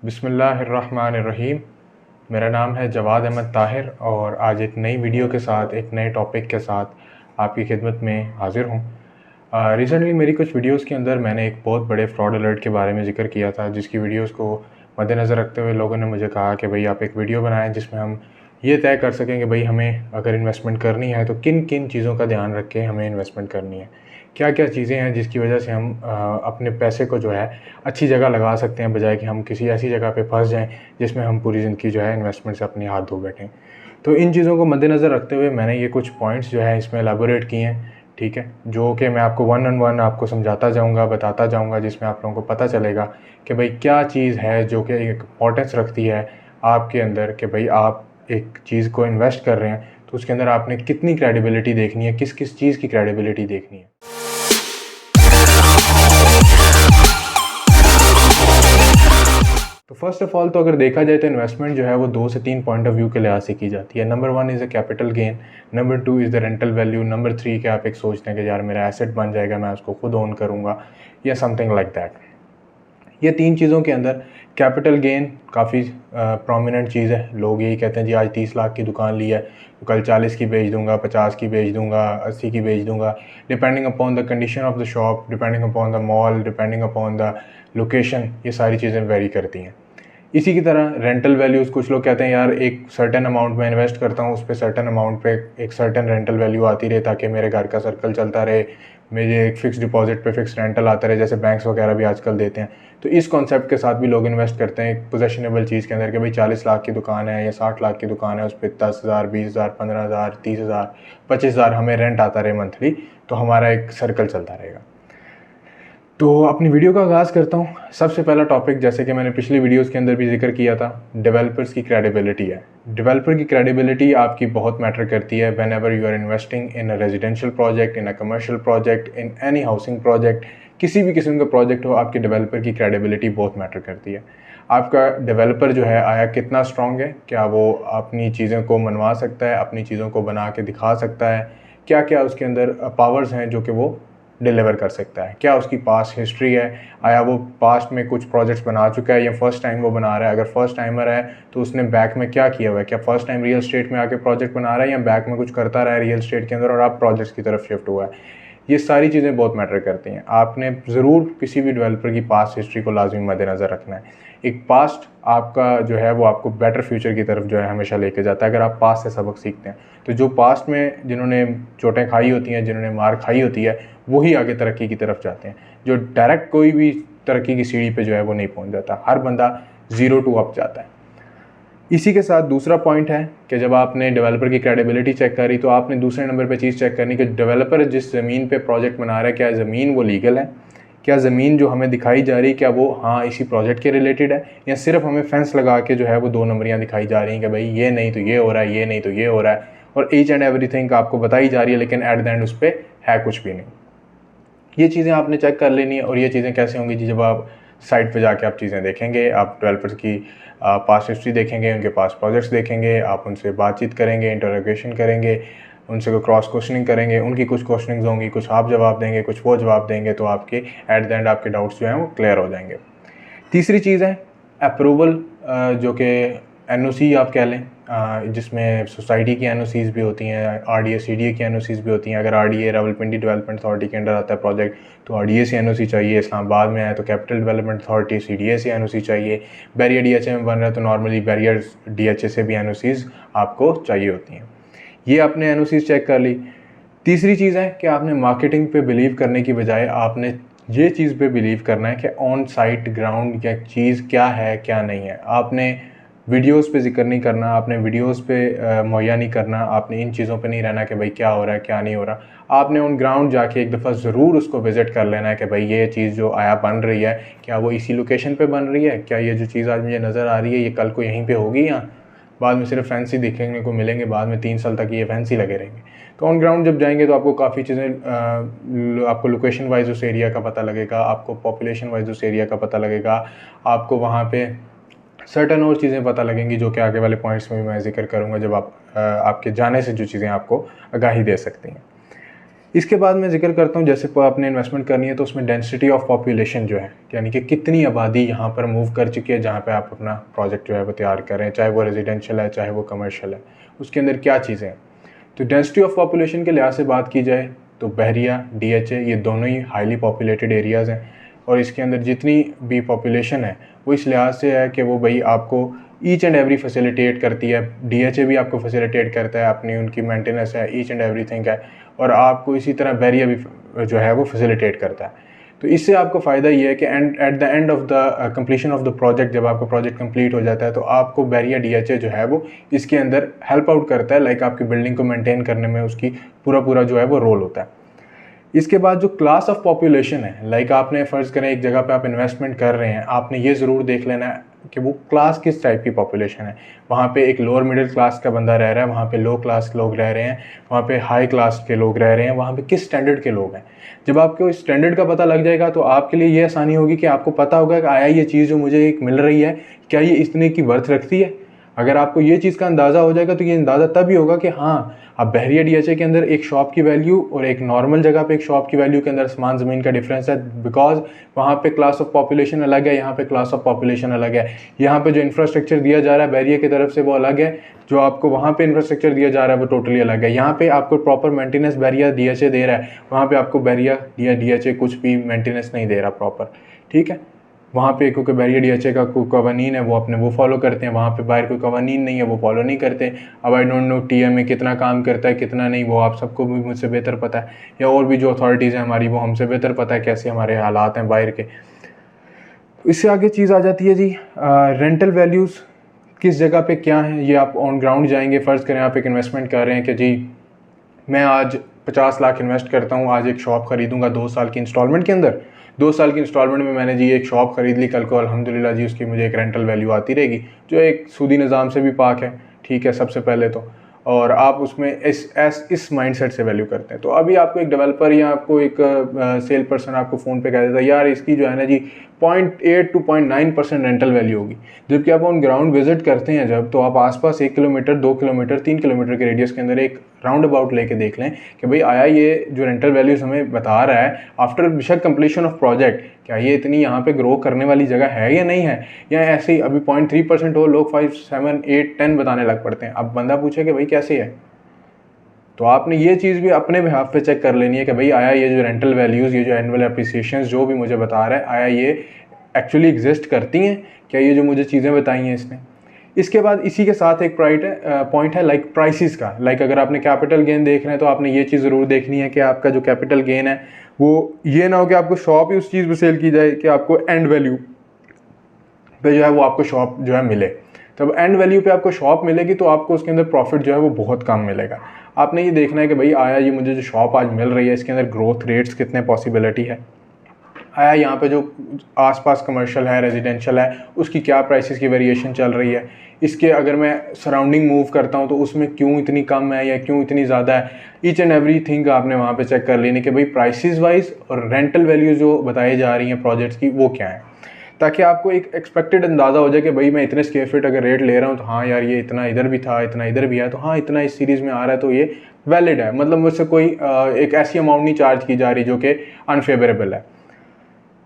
बिस्मिल्लाहिर्रहमानिर्रहीम। मेरा नाम है जवाद अहमद ताहिर और आज एक नई वीडियो के साथ एक नए टॉपिक के साथ आपकी खिदमत में हाज़िर हूँ। रिसेंटली मेरी कुछ वीडियोस के अंदर मैंने एक बहुत बड़े फ्रॉड अलर्ट के बारे में ज़िक्र किया था, जिसकी वीडियोस को मद्देनज़र रखते हुए लोगों ने मुझे कहा कि भाई आप एक वीडियो बनाएं जिसमें हम ये तय कर सकें कि भाई हमें अगर इन्वेस्टमेंट करनी है तो किन किन चीज़ों का ध्यान रख के हमें इन्वेस्टमेंट करनी है, क्या क्या चीज़ें हैं जिसकी वजह से हम अपने पैसे को जो है अच्छी जगह लगा सकते हैं, बजाय कि हम किसी ऐसी जगह पे फंस जाएं जिसमें हम पूरी ज़िंदगी जो है इन्वेस्टमेंट से अपने हाथ धो बैठें। तो इन चीज़ों को मद्देनज़र रखते हुए मैंने ये कुछ पॉइंट्स जो है इसमें एलैबोरेट किए हैं, ठीक है, जो कि मैं आपको वन ऑन वन आपको समझाता जाऊँगा, बताता जाऊँगा, जिसमें आप लोगों को पता चलेगा कि भाई क्या चीज़ है जो कि एक इम्पोर्टेंस रखती है आपके अंदर कि भाई आप एक चीज़ को इन्वेस्ट कर रहे हैं तो उसके अंदर आपने कितनी क्रेडिबिलिटी देखनी है, किस किस चीज़ की क्रेडिबिलिटी देखनी है। तो फर्स्ट ऑफ ऑल तो अगर देखा जाए तो इन्वेस्टमेंट जो है वो 2 से 3 पॉइंट ऑफ व्यू के लिहाज से की जाती है। Number 1 is a capital gain, number 2 is the rental value, number 3 कि आप एक सोचते हैं कि यार मेरा एसेट बन जाएगा, मैं उसको खुद ओन करूँगा या समथिंग लाइक दैट। ये 3 चीज़ों के अंदर कैपिटल गेन काफ़ी प्रोमिनेंट चीज़ है। लोग यही कहते हैं जी आज 30 लाख की दुकान ली है तो कल 40 की बेच दूंगा, 50 की बेच दूंगा, 80 की बेच दूंगा, depending upon the condition of the shop, depending upon the mall, depending upon the location, ये सारी चीज़ें वेरी करती हैं। इसी की तरह रेंटल वैल्यूज़, कुछ लोग कहते हैं यार एक सर्टेन अमाउंट में इन्वेस्ट करता हूँ, उस पर सर्टेन अमाउंट पे एक सर्टेन रेंटल वैल्यू आती रहे ताकि मेरे घर का सर्कल चलता रहे, मुझे एक फ़िक्स डिपॉजिट पे फ़िक्स रेंटल आता रहे, जैसे बैंक्स वगैरह भी आजकल देते हैं। तो इस कॉन्सेप्ट के साथ भी लोग इन्वेस्ट करते हैं एक पोजेशनेबल चीज़ के अंदर कि भाई 40 लाख की दुकान है या 60 लाख की दुकान है, उस पर 10,000, 20,000, 15,000, 30,000, 25,000 हमें रेंट आता रहे मंथली, तो हमारा एक सर्कल चलता रहेगा। तो अपनी वीडियो का आगाज़ करता हूँ। सबसे पहला टॉपिक, जैसे कि मैंने पिछली वीडियोस के अंदर भी जिक्र किया था, डेवलपर्स की क्रेडिबिलिटी है। डेवलपर की क्रेडिबिलिटी आपकी बहुत मैटर करती है whenever you are investing in a residential project, in a commercial project, in any housing project, किसी भी किस्म का प्रोजेक्ट हो, आपके डेवलपर की क्रेडिबिलिटी बहुत मैटर करती है। आपका डेवलपर जो है आया कितना स्ट्रॉन्ग है, क्या वो अपनी चीज़ों को मनवा सकता है, अपनी चीज़ों को बना के दिखा सकता है, क्या क्या उसके अंदर पावर्स हैं जो कि वो डिलीवर कर सकता है, क्या उसकी पास्ट हिस्ट्री है, आया वो पास्ट में कुछ प्रोजेक्ट्स बना चुका है या फर्स्ट टाइम वो बना रहा है। अगर फर्स्ट टाइमर है तो उसने बैक में क्या किया हुआ है, क्या फर्स्ट टाइम रियल स्टेट में आके प्रोजेक्ट बना रहा है या बैक में कुछ करता रहा है रियल स्टेट के अंदर और आप प्रोजेक्ट्स की तरफ शिफ्ट हुआ है। ये सारी चीज़ें बहुत मैटर करती हैं। आपने ज़रूर किसी भी डेवलपर की पास्ट हिस्ट्री को लाजमी मद्देनज़र रखना है। एक पास्ट आपका जो है वो आपको बेटर फ्यूचर की तरफ जो है हमेशा लेके जाता है, अगर आप पास्ट से सबक सीखते हैं। तो जो पास्ट में जिन्होंने चोटें खाई होती हैं, जिन्होंने मार खाई होती है, वही आगे तरक्की की तरफ जाते हैं। जो डायरेक्ट कोई भी तरक्की की सीढ़ी पे जो है वो नहीं पहुंच जाता, हर बंदा 0 to अप जाता है। इसी के साथ दूसरा पॉइंट है कि जब आपने डेवलपर की क्रेडिबिलिटी चेक करी तो आपने दूसरे नंबर पे चीज़ चेक करनी कि डेवलपर जिस ज़मीन पे प्रोजेक्ट बना रहा है, क्या ज़मीन वो लीगल है, क्या ज़मीन जो हमें दिखाई जा रही है क्या वो हाँ इसी प्रोजेक्ट के रिलेटेड है, या सिर्फ हमें फेंस लगा के जो है वो 2 नंबरियाँ दिखाई जा रही हैं कि भाई ये नहीं तो ये हो रहा है, ये नहीं तो ये हो रहा है, और ईच एंड एवरीथिंग आपको बताई जा रही है, लेकिन एट द एंड उस पर है कुछ भी नहीं। ये चीज़ें आपने चेक कर लेनी है। और ये चीज़ें कैसे होंगी जी, जब आप साइट पे जाके आप चीज़ें देखेंगे, आप डेवलपर्स की पास्ट हिस्ट्री देखेंगे, उनके पास प्रोजेक्ट्स देखेंगे, आप उनसे बातचीत करेंगे, इंटरोगेशन करेंगे, उनसे कोई क्रॉस क्वेश्चनिंग करेंगे, उनकी कुछ क्वेश्चनिंग्स होंगी, कुछ आप जवाब देंगे, कुछ वो जवाब देंगे, तो आपके एट द एंड आपके डाउट्स जो हैं वो क्लियर हो जाएंगे। तीसरी चीज़ है अप्रूवल, जो कि एनओसी आप कह लें, जिसमें सोसाइटी की एनओसीज़ भी होती हैं, आरडीए सीडीए की एनओसीज़ भी होती हैं। अगर आरडीए रावलपिंडी डेवलपमेंट अथॉरिटी के अंडर आता है प्रोजेक्ट तो आरडीए से एनओसी चाहिए, इस्लामाबाद में है तो कैपिटल डेवलपमेंट अथॉरिटी सीडीए से एनओसी चाहिए, बैरियर डीएचए में बन रहा है तो नॉर्मली बैरियर डीएचए से भी एनओसीज़ आपको चाहिए होती हैं। ये आपने एनओसीज़ चेक कर ली। तीसरी चीज़ है कि आपने मार्केटिंग पे बिलीव करने की बजाय आपने ये चीज़ पे बिलीव करना है कि ऑन साइट ग्राउंड क्या चीज़ क्या है क्या नहीं है। आपने वीडियोस पे जिक्र नहीं करना, आपने वीडियोस पे मुहैया नहीं करना, आपने इन चीज़ों पे नहीं रहना कि भाई क्या हो रहा है क्या नहीं हो रहा। आपने ऑन ग्राउंड जाके एक दफ़ा ज़रूर उसको विज़िट कर लेना है कि भाई ये चीज़ जो आया बन रही है क्या वो इसी लोकेशन पे बन रही है, क्या ये जो चीज़ आज मुझे नज़र आ रही है ये कल को यहीं पर होगी, या बाद में सिर्फ फैंसी दिखने को मिलेंगे, बाद में 3 साल तक ये फैंसी लगे रहेंगे। तो ऑन ग्राउंड जब जाएंगे तो आपको काफ़ी चीज़ें, आपको लोकेशन वाइज उस एरिया का पता लगेगा, आपको पॉपुलेशन वाइज उस एरिया का पता लगेगा, आपको वहाँ पे सर्टन और चीज़ें पता लगेंगी जो कि आगे वाले पॉइंट्स में भी मैं जिक्र करूँगा, जब आपके जाने से जो चीज़ें आपको आगाही दे सकती हैं। इसके बाद मैं जिक्र करता हूँ जैसे आपने इन्वेस्टमेंट करनी है तो उसमें डेंसिटी ऑफ पॉपुलेशन जो है, यानी कि कितनी आबादी यहाँ पर मूव कर चुकी है जहाँ पे आप अपना प्रोजेक्ट जो है वो तैयार कर रहे हैं, चाहे वो रेजिडेंशियल है चाहे वो कमर्शियल है, उसके अंदर क्या चीज़ें हैं। तो डेंसिटी ऑफ पॉपुलेशन के लिहाज से बात की जाए तो बहरिया, DHA ये दोनों ही हाईली पॉपुलेटेड एरियाज़ हैं, और इसके अंदर जितनी भी पॉपुलेशन है वो इस लिहाज से है कि वो भाई आपको ईच एंड एवरी फैसिलिटेट करती है। DHA भी आपको फैसिलिटेट करता है, अपनी उनकी मेंटेनेंस है, ईच एंड एवरीथिंग है, और आपको इसी तरह बहरिया भी जो है वो फैसिलिटेट करता है। तो इससे आपको फ़ायदा ये है कि at the end of the completion of the project, जब आपका प्रोजेक्ट कंप्लीट हो जाता है तो आपको बहरिया DHA जो है वो इसके अंदर हेल्प आउट करता है, लाइक आपकी बिल्डिंग को मेंटेन करने में उसकी पूरा जो है वो रोल होता है। इसके बाद जो क्लास ऑफ पॉपुलेशन है, लाइक आपने फ़र्ज़ करें एक जगह पे आप इन्वेस्टमेंट कर रहे हैं, आपने ये ज़रूर देख लेना है कि वो क्लास किस टाइप की पॉपुलेशन है। वहाँ पे एक लोअर मिडिल क्लास का बंदा रह रहा है, वहाँ पे लो क्लास के लोग रह रहे हैं, वहाँ पे हाई क्लास के लोग रह रहे हैं, वहाँ पे किस स्टैंडर्ड के लोग हैं। जब आपको इस स्टैंडर्ड का पता लग जाएगा तो आपके लिए ये आसानी होगी कि आपको पता होगा कि आया ये चीज़ जो मुझे एक मिल रही है क्या ये इतने की वर्थ रखती है। अगर आपको ये चीज़ का अंदाज़ा हो जाएगा तो ये अंदाज़ा तभी होगा कि हाँ, अब बहरिया DHA के अंदर एक शॉप की वैल्यू और एक नॉर्मल जगह पे एक शॉप की वैल्यू के अंदर आसमान ज़मीन का डिफरेंस है, बिकॉज वहाँ पे क्लास ऑफ पॉपुलेशन अलग है, यहाँ पे क्लास ऑफ पॉपुलेशन अलग है। यहाँ पे जो इंफ्रास्ट्रक्चर दिया जा रहा है बहरिया की तरफ से वो अलग है, जो आपको वहाँ पे इंफ्रास्ट्रक्चर दिया जा रहा है वो टोटली अलग है। यहाँ पे आपको प्रॉपर मेंटेनेंस बहरिया DHA दे रहा है, वहाँ पे आपको बहरिया DHA कुछ भी मेंटेनेंस नहीं दे रहा प्रॉपर, ठीक है। वहाँ पे क्योंकि बहरिया DHA का कोई कवानीन है वो अपने वो फॉलो करते हैं, वहाँ पे बाहर कोई कवानीन नहीं है वो फॉलो नहीं करते। अब आई डोंट नो TMA कितना काम करता है कितना नहीं, वो आप सबको भी मुझसे बेहतर पता है, या और भी जो अथॉरिटीज़ हैं हमारी वो हमसे बेहतर पता है कैसे हमारे हालात हैं बाहर के। इससे आगे चीज़ आ जाती है जी रेंटल वैल्यूज़ किस जगह पे क्या है, ये आप ऑन ग्राउंड जाएंगे। फ़र्ज़ करें आप एक इन्वेस्टमेंट कर रहे हैं कि जी मैं आज 50 लाख इन्वेस्ट करता हूँ, आज एक शॉप ख़रीदूँगा 2 साल की इंस्टॉलमेंट के अंदर। 2 साल की इंस्टॉलमेंट में मैंने जी एक शॉप ख़रीद ली, कल को अल्हम्दुलिल्लाह जी उसकी मुझे एक रेंटल वैल्यू आती रहेगी जो एक सूदी निज़ाम से भी पाक है, ठीक है सबसे पहले तो। और आप उसमें इस माइंडसेट से वैल्यू करते हैं। तो अभी आपको एक डेवलपर या आपको एक सेल पर्सन आपको फ़ोन पे कह देता है यार इसकी जो है ना जी 0.8 to 0.9% रेंटल वैल्यू होगी, जबकि आप ऑन ग्राउंड विजिट करते हैं जब, तो आप आसपास 1 किलोमीटर 2 किलोमीटर 3 किलोमीटर के रेडियस के अंदर एक राउंड अबाउट लेके देख लें कि भाई आया ये जो रेंटल वैल्यूज़ हमें बता रहा है आफ्टर बेशक कंप्लीशन ऑफ प्रोजेक्ट, क्या ये इतनी यहाँ पे ग्रो करने वाली जगह है या नहीं है, या ऐसे ही अभी 0.3% हो लोग 5, 7, 8, 10 बताने लग पड़ते हैं। अब बंदा पूछे कि भाई कैसे है, तो आपने ये चीज़ भी अपने बिहाफ पे चेक कर लेनी है कि भाई आया ये जो रेंटल वैल्यूज़, ये जो एनुअल एप्रिसिएशंस जो भी मुझे बता रहा है, आया ये एक्चुअली एग्जिस्ट करती हैं, क्या ये जो मुझे चीज़ें बताई हैं इसने। इसके बाद इसी के साथ एक पॉइंट है लाइक प्राइसेस का। लाइक अगर आपने कैपिटल गेन देख रहे हैं तो आपने ये चीज़ ज़रूर देखनी है कि आपका जो कैपिटल गेन है वो ये ना हो कि आपको शॉप ही उस चीज़ पर सेल की जाए कि आपको एंड वैल्यू पे जो है वो आपको शॉप जो है मिले। तब एंड वैल्यू पे आपको शॉप मिलेगी तो आपको उसके अंदर प्रॉफिट जो है वो बहुत कम मिलेगा। आपने ये देखना है कि भाई आया ये मुझे जो शॉप आज मिल रही है इसके अंदर ग्रोथ रेट्स कितने पॉसिबिलिटी है, आया यहाँ पे जो आसपास कमर्शियल है रेजिडेंशियल है उसकी क्या प्राइसेस की वेरिएशन चल रही है, इसके अगर मैं सराउंडिंग मूव करता हूँ तो उसमें क्यों इतनी कम है या क्यों इतनी ज़्यादा है। ईच एंड एवरी थिंग आपने वहाँ पे चेक कर लेनी कि भाई प्राइसेस वाइज और रेंटल वैल्यू जो बताई जा रही हैं प्रोजेक्ट्स की वो क्या है, ताकि आपको एक एक्सपेक्टेड अंदाज़ा हो जाए कि भाई मैं इतने स्क्वायर फीट अगर रेट ले रहा हूँ तो हाँ यार ये इतना इधर भी था इतना इधर भी है, तो हाँ इतना इस सीरीज़ में आ रहा है तो ये वैलिड है, मतलब मुझसे कोई एक ऐसी अमाउंट नहीं चार्ज की जा रही जो कि अनफेवरेबल है।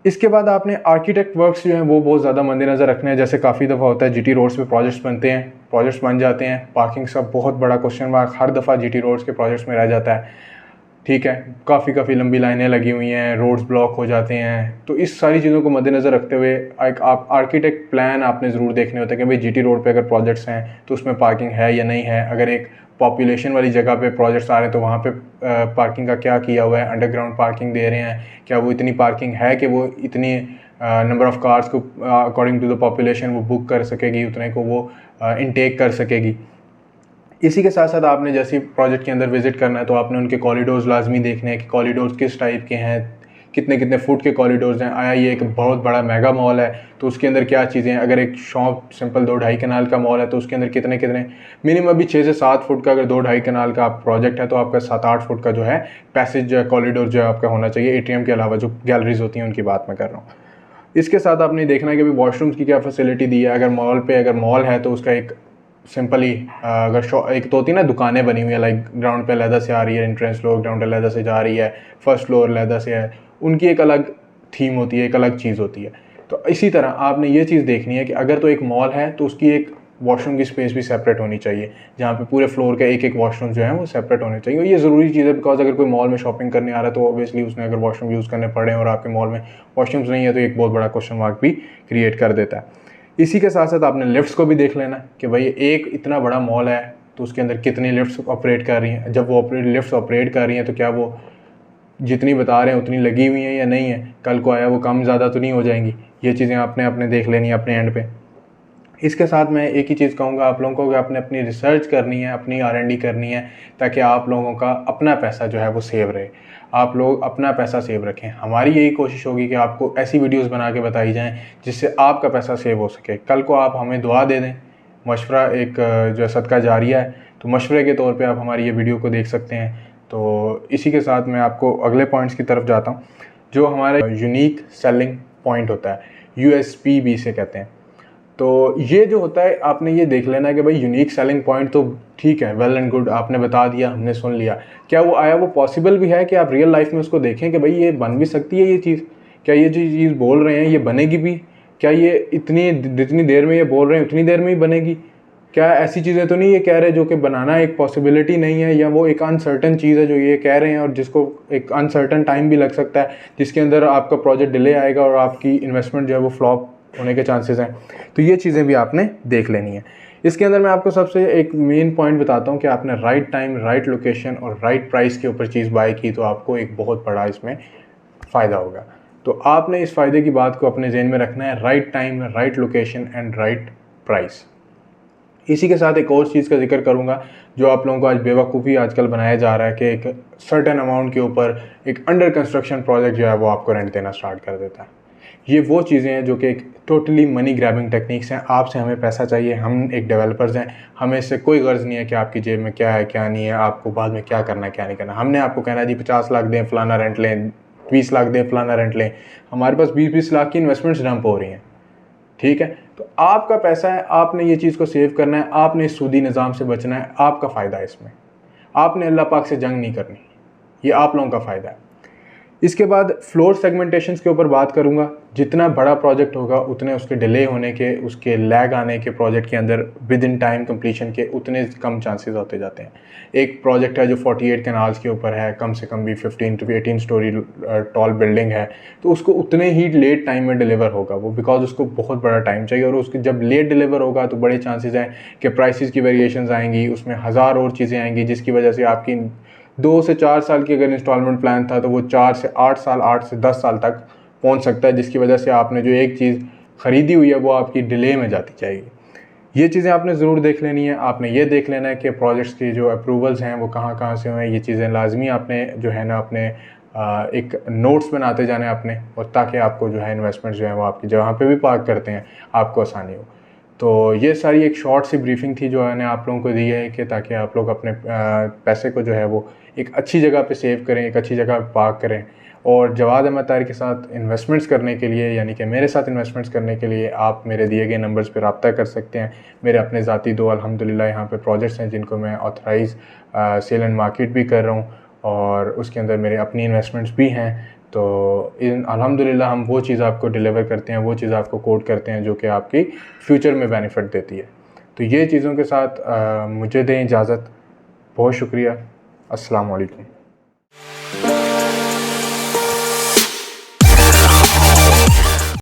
इसके बाद आपने आर्किटेक्ट वर्क्स जो हैं वो बहुत ज़्यादा मद्देनज़र रखने हैं। जैसे काफ़ी दफ़ा होता है GT रोड्स पे प्रोजेक्ट्स बनते हैं, प्रोजेक्ट्स बन जाते हैं, पार्किंग का बहुत बड़ा क्वेश्चन मार्क हर दफ़ा GT रोड्स के प्रोजेक्ट्स में रह जाता है, ठीक है। काफ़ी लंबी लाइनें लगी हुई हैं, रोड्स ब्लॉक हो जाते हैं। तो इस सारी चीज़ों को मद्देनज़र रखते हुए एक आप आर्किटेक्ट प्लान आपने ज़रूर देखने होते हैं कि भाई GT रोड पे अगर प्रोजेक्ट्स हैं तो उसमें पार्किंग है या नहीं है। अगर एक पॉपुलेशन वाली जगह पे प्रोजेक्ट्स आ रहे हैं तो वहाँ पे पार्किंग का क्या किया हुआ है, अंडरग्राउंड पार्किंग दे रहे हैं, क्या वो इतनी पार्किंग है कि वो इतनी नंबर ऑफ़ कार्स को अकॉर्डिंग टू द पॉपुलेशन वो बुक कर सकेगी, उतने को वो इनटेक कर सकेगी। इसी के साथ साथ आपने जैसे प्रोजेक्ट के अंदर विज़िट करना है तो आपने उनके कॉरिडोर्स लाजमी देखने हैं कि कॉरिडोर्स किस टाइप के हैं, कितने फुट के कॉरिडोर्स हैं। आया ये एक बहुत बड़ा मेगा मॉल है तो उसके अंदर क्या चीज़ें हैं। अगर एक शॉप सिंपल 2-2.5 कनाल का मॉल है तो उसके अंदर कितने मिनिमम भी 6 से 7 फुट का, अगर 2-2.5 कनाल का प्रोजेक्ट है तो आपका 7-8 फुट का जो है पैसेज जो है कॉरिडोर जो है आपका होना चाहिए। ATM के अलावा जो गैलरीज होती हैं उनकी बात मैं कर रहा हूँ। इसके साथ आपने देखना है कि भाई वॉशरूम्स की क्या फैसिलिटी दी है। अगर मॉल है तो उसका एक सिंपली अगर एक तो होती है ना दुकानें बनी हुई है, लाइक ग्राउंड पे अलहदा से आ रही है एंट्रेंस, लोग ग्राउंड पे अलहदा से जा रही है, फर्स्ट फ्लोर अलहदा से है, उनकी एक अलग थीम होती है, एक अलग चीज़ होती है। तो इसी तरह आपने ये चीज़ देखनी है कि अगर तो एक मॉल है तो उसकी एक वॉशरूम की स्पेस भी सेपरेट होनी चाहिए, जहाँ पे पूरे फ्लोर के एक एक वॉशरूम जो है वो सेपरेट होने चाहिए। और ये ज़रूरी चीज़ है, बिकॉज अगर कोई मॉल में शॉपिंग करने आ रहा है तो ऑब्वियसली उसने अगर वॉशरूम यूज़ करने पड़े और आपके मॉल में वॉशरूम्स नहीं है तो एक बहुत बड़ा क्वेश्चन मार्क भी क्रिएट कर देता है। इसी के साथ साथ आपने लिफ्ट्स को भी देख लेना कि भाई एक इतना बड़ा मॉल है तो उसके अंदर कितनी लिफ्ट्स ऑपरेट कर रही हैं। जब वो लिफ्ट्स ऑपरेट कर रही हैं तो क्या वो जितनी बता रहे हैं उतनी लगी हुई हैं या नहीं है, कल को आया वो कम ज़्यादा तो नहीं हो जाएंगी। ये चीज़ें आपने अपने देख लेनी है अपने एंड पे। इसके साथ मैं एक ही चीज़ कहूँगा आप लोगों को कि आपने अपनी रिसर्च करनी है, अपनी R&D करनी है, ताकि आप लोगों का अपना पैसा जो है वो सेव रहे, आप लोग अपना पैसा सेव रखें। हमारी यही कोशिश होगी कि आपको ऐसी वीडियोस बना के बताई जाएं जिससे आपका पैसा सेव हो सके। कल को आप हमें दुआ दे दें, मशवरा एक जो सदका जारिया है, तो मशवरे के तौर पे आप हमारी ये वीडियो को देख सकते हैं। तो इसी के साथ मैं आपको अगले पॉइंट्स की तरफ जाता हूँ, जो हमारा यूनिक सेलिंग पॉइंट होता है, USP भी इसे कहते हैं। तो ये जो होता है आपने ये देख लेना है कि भाई यूनिक सेलिंग पॉइंट तो ठीक है, वेल एंड गुड, आपने बता दिया, हमने सुन लिया, क्या वो आया वो पॉसिबल भी है कि आप रियल लाइफ में उसको देखें कि भाई ये बन भी सकती है ये चीज़, क्या ये जो चीज़ बोल रहे हैं ये बनेगी भी, क्या ये जितनी देर में ये बोल रहे हैं उतनी देर में ही बनेगी, क्या ऐसी चीज़ें तो नहीं ये कह रहे जो कि बनाना एक पॉसिबिलिटी नहीं है, या वो एक अनसर्टन चीज़ है जो ये कह रहे हैं और जिसको एक अनसर्टन टाइम भी लग सकता है, जिसके अंदर आपका प्रोजेक्ट डिले आएगा और आपकी इन्वेस्टमेंट जो है वो फ्लॉप होने के चांसेस हैं। तो ये चीज़ें भी आपने देख लेनी है। इसके अंदर मैं आपको सबसे एक मेन पॉइंट बताता हूँ कि आपने राइट टाइम, राइट लोकेशन और राइट प्राइस के ऊपर चीज़ बाय की तो आपको एक बहुत बड़ा इसमें फ़ायदा होगा। तो आपने इस फ़ायदे की बात को अपने जहन में रखना है, right time, right location and right price. इसी के साथ एक और चीज़ का जिक्र करूँगा जो आप लोगों को आज बेवकूफ़ी आजकल बनाया जा रहा है कि एक सर्टेन अमाउंट के ऊपर एक अंडर कंस्ट्रक्शन प्रोजेक्ट जो है वो आपको रेंट देना स्टार्ट कर देता है। ये वो चीज़ें हैं जो कि एक टोटली मनी ग्रैबिंग टेक्निक्स हैं। आपसे हमें पैसा चाहिए, हम एक डेवलपर्स हैं, हमें इससे कोई गर्ज नहीं है कि आपकी जेब में क्या है क्या नहीं है, आपको बाद में क्या करना है क्या नहीं करना। हमने आपको कहना है जी 50 लाख दें फलाना रेंट लें, 20 लाख दें फलाना रेंट लें, हमारे पास 20-20 लाख की इन्वेस्टमेंट्स डंप हो रही हैं, ठीक है। तो आपका पैसा है, आपने ये चीज़ को सेव करना है, आपने इस सूदी निज़ाम से बचना है, आपका फ़ायदा है इसमें। आपने अल्लाह पाक से जंग नहीं करनी, ये आप लोगों का फ़ायदा है। इसके बाद फ्लोर सेगमेंटेशंस के ऊपर बात करूंगा। जितना बड़ा प्रोजेक्ट होगा उतने उसके डिले होने के, उसके लैग आने के, प्रोजेक्ट के अंदर विद इन टाइम कंप्लीशन के उतने कम चांसेस होते जाते हैं। एक प्रोजेक्ट है जो 48 कैनाल्स के ऊपर है, कम से कम भी 15 to 18 स्टोरी टॉल बिल्डिंग है, तो उसको उतने ही लेट टाइम में डिलीवर होगा वो, बिकॉज उसको बहुत बड़ा टाइम चाहिए। और उसके जब लेट डिलीवर होगा तो बड़े चांसेस हैं कि प्राइसेस की वेरिएशंस आएंगी, उसमें हज़ार और चीज़ें आएंगी, जिसकी वजह से आपकी 2 से 4 साल की अगर इंस्टॉलमेंट प्लान था तो वो 4 से 8 साल, 8 से 10 साल तक पहुंच सकता है, जिसकी वजह से आपने जो एक चीज़ ख़रीदी हुई है वो आपकी डिले में जाती जाएगी। ये चीज़ें आपने ज़रूर देख लेनी है। आपने ये देख लेना है कि प्रोजेक्ट्स की जो अप्रूवल्स हैं वो कहाँ कहाँ से हुए हैं। ये चीज़ें लाजमी आपने जो है ना अपने एक नोट्स बनाते जाने अपने, और ताकि आपको जो है इन्वेस्टमेंट जो है वो आपकी जहाँ पे भी पार्क करते हैं आपको आसानी हो। तो ये सारी एक शॉर्ट सी ब्रीफिंग थी जो मैंने आप लोगों को दी है कि ताकि आप लोग अपने पैसे को जो है वो एक अच्छी जगह पे सेव करें, एक अच्छी जगह पे पार्क करें। और जवाद अहमद ताहिर के साथ इन्वेस्टमेंट्स करने के लिए, यानी कि मेरे साथ इन्वेस्टमेंट्स करने के लिए आप मेरे दिए गए नंबर्स पर रब्ता कर सकते हैं। मेरे अपने ज़ाती 2 अल्हम्दुलिल्लाह यहाँ पे प्रोजेक्ट्स हैं जिनको मैं ऑथराइज़ सेल एंड मार्केट भी कर रहा हूँ, और उसके अंदर मेरे अपनी इन्वेस्टमेंट्स भी हैं। तो अल्हम्दुलिल्लाह हम वो चीज़ आपको डिलीवर करते हैं, वो चीज़ आपको कोट करते हैं जो कि आपकी फ्यूचर में बेनिफिट देती है। तो ये चीज़ों के साथ मुझे दें इजाज़त। बहुत शुक्रिया। अस्सलाम वालेकुम।